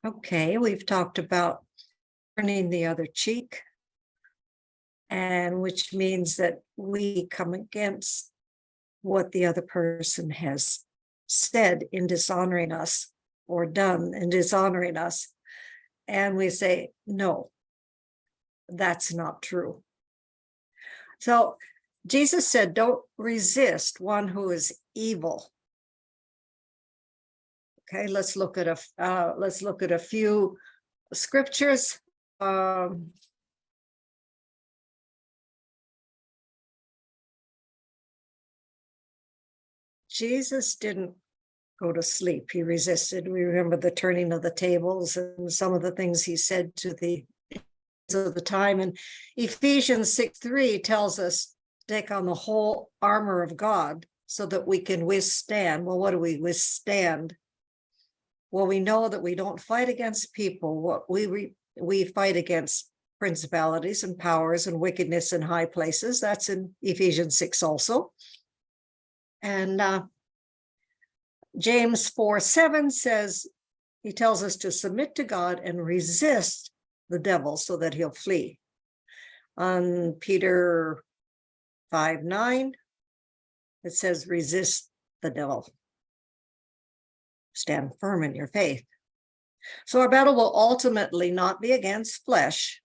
Okay, we've talked about turning the other cheek, and which means that we come against what the other person has said in dishonoring us or done in dishonoring us. And we say, no, that's not true. So Jesus said, don't resist one who is evil. Okay, let's look at a few scriptures. Jesus didn't go to sleep. He resisted. We remember the turning of the tables and some of the things he said to the of the time. And Ephesians 6:3 tells us to take on the whole armor of God so that we can withstand. Well, what do we withstand? Well, we know that we don't fight against people. What we fight against principalities and powers and wickedness in high places. That's in Ephesians 6 also. And James 4:7 says, he tells us to submit to God and resist the devil so that he'll flee. On Peter 5:9, it says, resist the devil. Stand firm in your faith. So our battle will ultimately not be against flesh.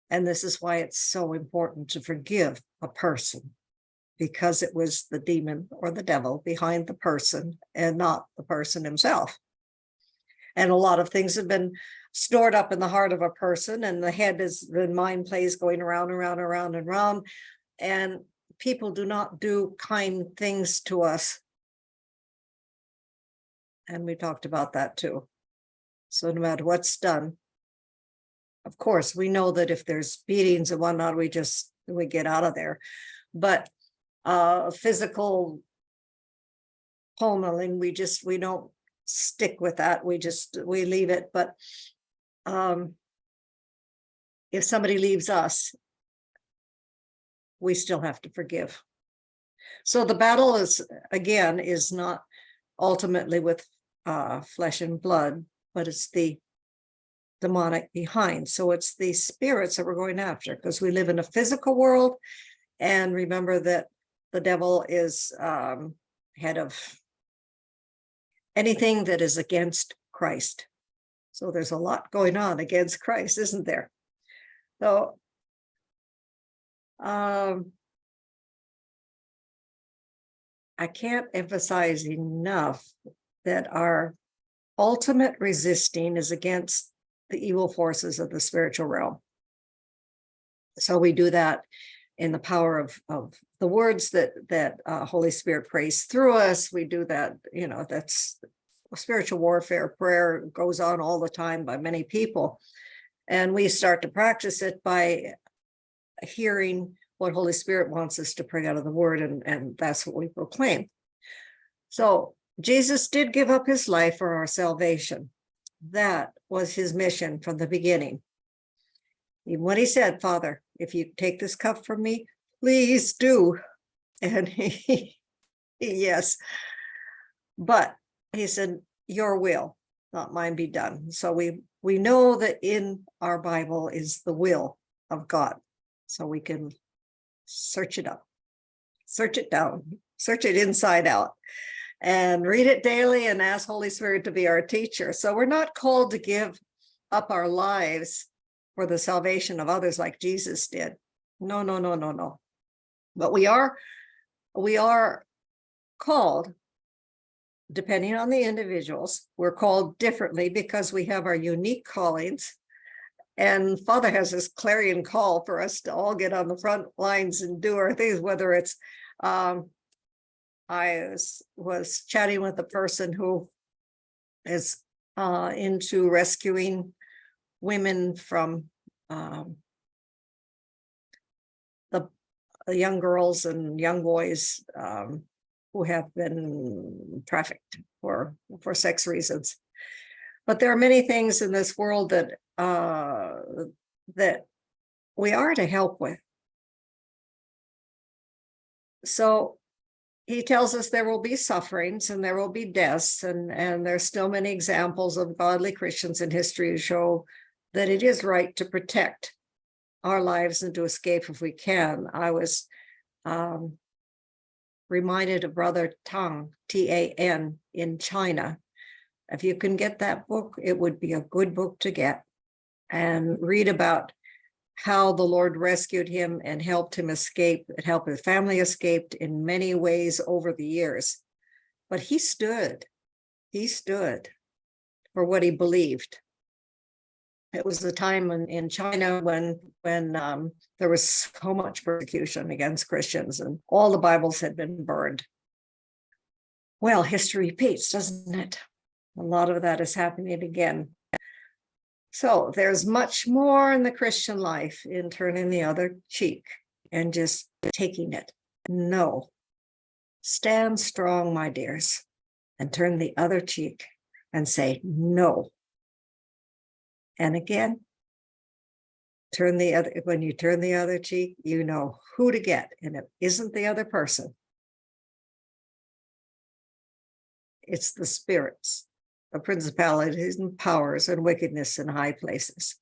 And this is why it's so important to forgive a person, because it was the demon or the devil behind the person and not the person himself. And a lot of things have been stored up in the heart of a person, and the mind plays going around, around, around, and around. And people do not do kind things to us. And we talked about that too. So no matter what's done, of course, we know that if there's beatings and whatnot, we get out of there. But physical pummeling, we don't stick with that. We leave it. But if somebody leaves us, we still have to forgive. So the battle is not ultimately with flesh and blood, but it's the demonic behind. So it's the spirits that we're going after, because we live in a physical world. And remember that the devil is head of anything that is against Christ. So there's a lot going on against Christ, isn't there? So I can't emphasize enough that our ultimate resisting is against the evil forces of the spiritual realm. So we do that in the power of the words that Holy Spirit prays through us. We do that, that's spiritual warfare. Prayer goes on all the time by many people. And we start to practice it by hearing what Holy Spirit wants us to pray out of the word, and that's what we proclaim. So Jesus did give up his life for our salvation. That was his mission from the beginning. Even when he said, Father, if you take this cup from me, please do. And yes. But he said, your will, not mine, be done. So we know that in our Bible is the will of God. So we can search it up, search it down, search it inside out, and read it daily and ask Holy Spirit to be our teacher. So we're not called to give up our lives for the salvation of others like Jesus did. No. But we are called, depending on the individuals, we're called differently because we have our unique callings. And Father has this clarion call for us to all get on the front lines and do our things, whether it's, I was chatting with a person who is into rescuing women from the young girls and young boys who have been trafficked for sex reasons. But there are many things in this world that we are to help with. So he tells us there will be sufferings and there will be deaths, and there's still many examples of godly Christians in history who show that it is right to protect our lives and to escape if we can. I was reminded of Brother Tang, Tan, in China. If you can get that book, it would be a good book to get and read about how the Lord rescued him and helped him escape. It helped his family escaped in many ways over the years. But he stood for what he believed. It was a time in China when there was so much persecution against Christians and all the Bibles had been burned. Well, history repeats, doesn't it? A lot of that is happening again. So there's much more in the Christian life in turning the other cheek and just taking it. No. Stand strong, my dears, and turn the other cheek and say no. And again, when you turn the other cheek, you know who to get, and it isn't the other person. It's the spirits, the principalities and powers and wickedness in high places.